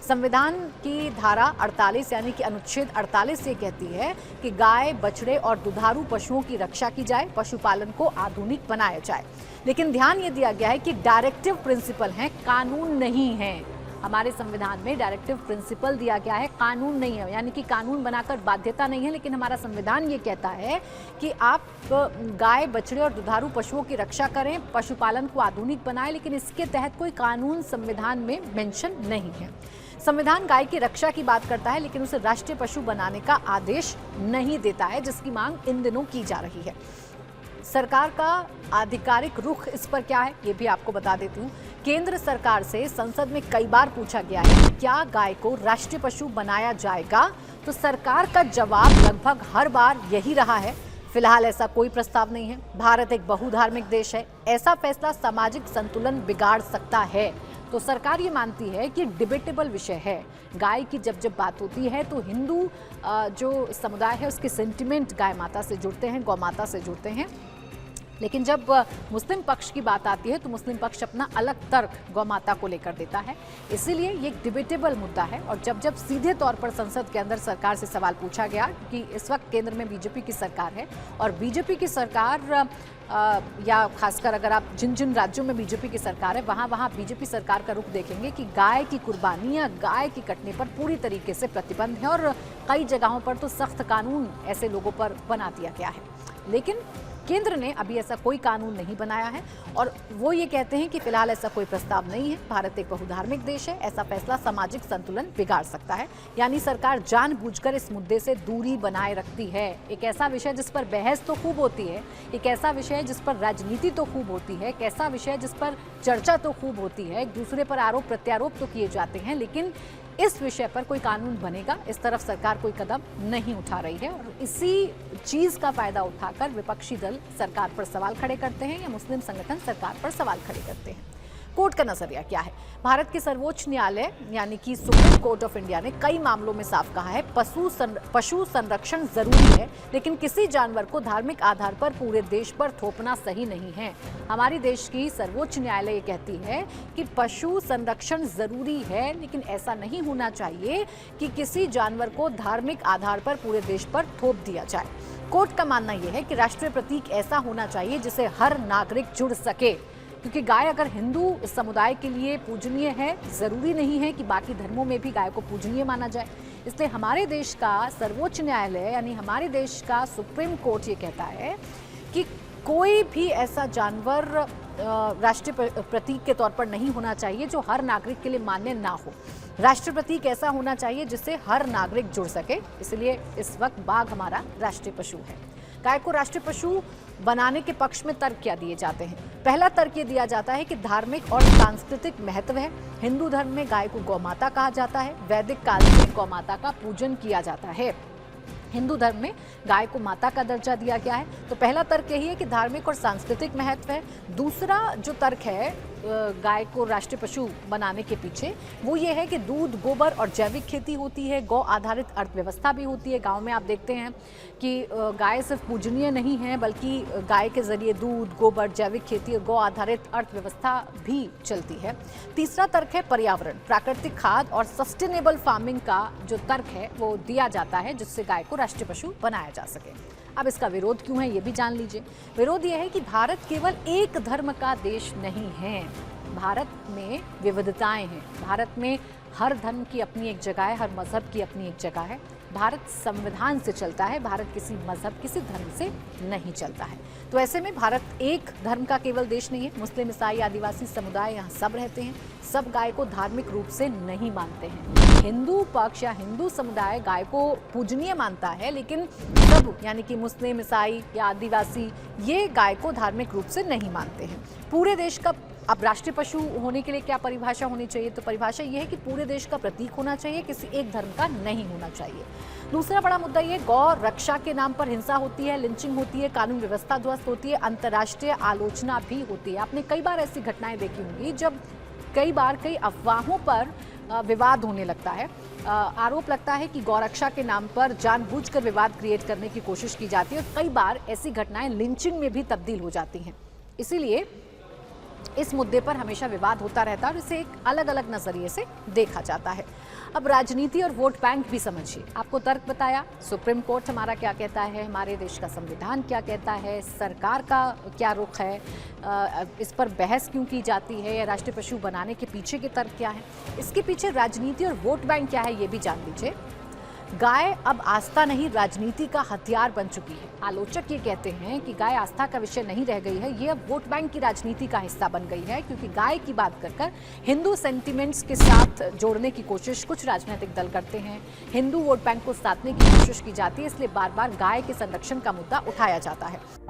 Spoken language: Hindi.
संविधान की धारा 48 यानी कि अनुच्छेद 48 ये कहती है कि गाय, बछड़े और दुधारू पशुओं की रक्षा की जाए, पशुपालन को आधुनिक बनाया जाए। लेकिन ध्यान ये दिया गया है कि डायरेक्टिव प्रिंसिपल है, कानून नहीं है। हमारे संविधान में डायरेक्टिव प्रिंसिपल दिया गया है, कानून नहीं है, यानी कि कानून बनाकर बाध्यता नहीं है। लेकिन हमारा संविधान ये कहता है कि आप गाय, बछड़े और दुधारू पशुओं की रक्षा करें, पशुपालन को आधुनिक बनाएं, लेकिन इसके तहत कोई कानून संविधान में मेंशन नहीं है। संविधान गाय की रक्षा की बात करता है, लेकिन उसे राष्ट्रीय पशु बनाने का आदेश नहीं देता है, जिसकी मांग इन दिनों की जा रही है। सरकार का आधिकारिक रुख इस पर क्या है, ये भी आपको बता देती हूँ। केंद्र सरकार से संसद में कई बार पूछा गया है कि क्या गाय को राष्ट्रीय पशु बनाया जाएगा, तो सरकार का जवाब लगभग हर बार यही रहा है, फिलहाल ऐसा कोई प्रस्ताव नहीं है। भारत एक बहुधार्मिक देश है, ऐसा फैसला सामाजिक संतुलन बिगाड़ सकता है। तो सरकार ये मानती है कि डिबेटेबल विषय है। गाय की जब बात होती है तो हिंदू जो समुदाय है उसके सेंटिमेंट गाय माता से जुड़ते हैं, गौ माता से जुड़ते हैं। लेकिन जब मुस्लिम पक्ष की बात आती है तो मुस्लिम पक्ष अपना अलग तर्क गौ माता को लेकर देता है। इसीलिए ये एक डिबेटेबल मुद्दा है। और जब सीधे तौर पर संसद के अंदर सरकार से सवाल पूछा गया कि इस वक्त केंद्र में बीजेपी की सरकार है और बीजेपी की सरकार या खासकर अगर आप जिन राज्यों में बीजेपी की सरकार है वहाँ बीजेपी सरकार का रुख देखेंगे कि गाय की कुर्बानी या गाय की कटने पर पूरी तरीके से प्रतिबंध है और कई जगहों पर तो सख्त कानून ऐसे लोगों पर बना दिया गया है। लेकिन केंद्र ने अभी ऐसा कोई कानून नहीं बनाया है और वो ये कहते हैं कि फिलहाल ऐसा कोई प्रस्ताव नहीं है। भारत एक बहुधार्मिक देश है, ऐसा फैसला सामाजिक संतुलन बिगाड़ सकता है। यानी सरकार जानबूझकर इस मुद्दे से दूरी बनाए रखती है। एक ऐसा विषय जिस पर बहस तो खूब होती है, एक ऐसा विषय जिस पर राजनीति तो खूब होती है, एक ऐसा विषय जिस पर चर्चा तो खूब होती है, एक दूसरे पर आरोप प्रत्यारोप तो किए जाते हैं, लेकिन इस विषय पर कोई कानून बनेगा इस तरफ सरकार कोई कदम नहीं उठा रही है। और इसी चीज का फायदा उठाकर विपक्षी दल सरकार पर सवाल खड़े करते हैं या मुस्लिम संगठन सरकार पर सवाल खड़े करते हैं। कोर्ट का नजरिया क्या है? भारत के सर्वोच्च न्यायालय यानी कि सुप्रीम कोर्ट ऑफ इंडिया ने कई मामलों में साफ कहा है पशु संरक्षण जरूरी है, लेकिन किसी जानवर को धार्मिक आधार पर पूरे देश पर थोपना सही नहीं है। हमारे देश की सर्वोच्च न्यायालय ये कहती है कि पशु संरक्षण जरूरी है, लेकिन ऐसा नहीं होना चाहिए कि किसी जानवर को धार्मिक आधार पर पूरे देश पर थोप दिया जाए। कोर्ट का मानना यह है कि राष्ट्रीय प्रतीक ऐसा होना चाहिए जिसे हर नागरिक जुड़ सके, क्योंकि गाय अगर हिंदू समुदाय के लिए पूजनीय है, जरूरी नहीं है कि बाकी धर्मों में भी गाय को पूजनीय माना जाए। इसलिए हमारे देश का सर्वोच्च न्यायालय यानी हमारे देश का सुप्रीम कोर्ट ये कहता है कि कोई भी ऐसा जानवर राष्ट्रीय प्रतीक के तौर पर नहीं होना चाहिए जो हर नागरिक के लिए मान्य ना हो। राष्ट्रीय प्रतीक ऐसा होना चाहिए जिससे हर नागरिक जुड़ सके। इसलिए इस वक्त बाघ हमारा राष्ट्रीय पशु है। गाय को राष्ट्रीय पशु बनाने के पक्ष में तर्क क्या दिए जाते हैं? पहला तर्क ये दिया जाता है कि धार्मिक और सांस्कृतिक महत्व है। हिंदू धर्म में गाय को गौमाता कहा जाता है। वैदिक काल में गौमाता का पूजन किया जाता है। हिंदू धर्म में गाय को माता का दर्जा दिया गया है। तो पहला तर्क यही है कि धार्मिक और सांस्कृतिक महत्व है। दूसरा जो तर्क है गाय को राष्ट्रीय पशु बनाने के पीछे वो ये है कि दूध, गोबर और जैविक खेती होती है, गौ आधारित अर्थव्यवस्था भी होती है। गांव में आप देखते हैं कि गाय सिर्फ पूजनीय नहीं है बल्कि गाय के जरिए दूध, गोबर, जैविक खेती और गौ आधारित अर्थव्यवस्था भी चलती है। तीसरा तर्क है पर्यावरण, प्राकृतिक खाद और सस्टेनेबल फार्मिंग का जो तर्क है वो दिया जाता है जिससे गाय को राष्ट्रीय पशु बनाया जा सके। अब इसका विरोध क्यों है ये भी जान लीजिए। विरोध ये है कि भारत केवल एक धर्म का देश नहीं है, भारत में विविधताएं हैं। भारत में हर धर्म की अपनी एक जगह है, हर मजहब की अपनी एक जगह है। भारत संविधान से चलता है, भारत किसी मजहब, किसी धर्म से नहीं चलता है। तो ऐसे में भारत एक धर्म का केवल देश नहीं है। मुस्लिम, ईसाई, आदिवासी समुदाय यहाँ सब रहते हैं। सब गाय को धार्मिक रूप से नहीं मानते हैं। हिंदू पक्ष या हिंदू समुदाय गाय को पूजनीय मानता है, लेकिन सब यानी कि मुस्लिम, ईसाई या आदिवासी ये गाय को धार्मिक रूप से नहीं मानते हैं। पूरे देश का अब राष्ट्रीय पशु होने के लिए क्या परिभाषा होनी चाहिए? तो परिभाषा ये है कि पूरे देश का प्रतीक होना चाहिए, किसी एक धर्म का नहीं होना चाहिए। दूसरा बड़ा मुद्दा ये गौ रक्षा के नाम पर हिंसा होती है, लिंचिंग होती है, कानून व्यवस्था ध्वस्त होती है, अंतर्राष्ट्रीय आलोचना भी होती है। आपने कई बार ऐसी घटनाएं देखी होंगी जब कई अफवाहों पर विवाद होने लगता है। आरोप लगता है कि गौरक्षा के नाम पर जानबूझकर विवाद क्रिएट करने की कोशिश की जाती है और कई बार ऐसी घटनाएं लिंचिंग में भी तब्दील हो जाती हैं। इसीलिए इस मुद्दे पर हमेशा विवाद होता रहता है और इसे एक अलग अलग नजरिए से देखा जाता है। अब राजनीति और वोट बैंक भी समझिए। आपको तर्क बताया, सुप्रीम कोर्ट हमारा क्या कहता है, हमारे देश का संविधान क्या कहता है, सरकार का क्या रुख है, इस पर बहस क्यों की जाती है, या राष्ट्रीय पशु बनाने के पीछे के तर्क क्या है, इसके पीछे राजनीति और वोट बैंक क्या है, ये भी जान लीजिए। गाय अब आस्था नहीं राजनीति का हथियार बन चुकी है। आलोचक ये कहते हैं कि गाय आस्था का विषय नहीं रह गई है, ये अब वोट बैंक की राजनीति का हिस्सा बन गई है, क्योंकि गाय की बात कर हिंदू सेंटिमेंट्स के साथ जोड़ने की कोशिश कुछ राजनीतिक दल करते हैं। हिंदू वोट बैंक को साधने की कोशिश की जाती है, इसलिए बार बार गाय के संरक्षण का मुद्दा उठाया जाता है।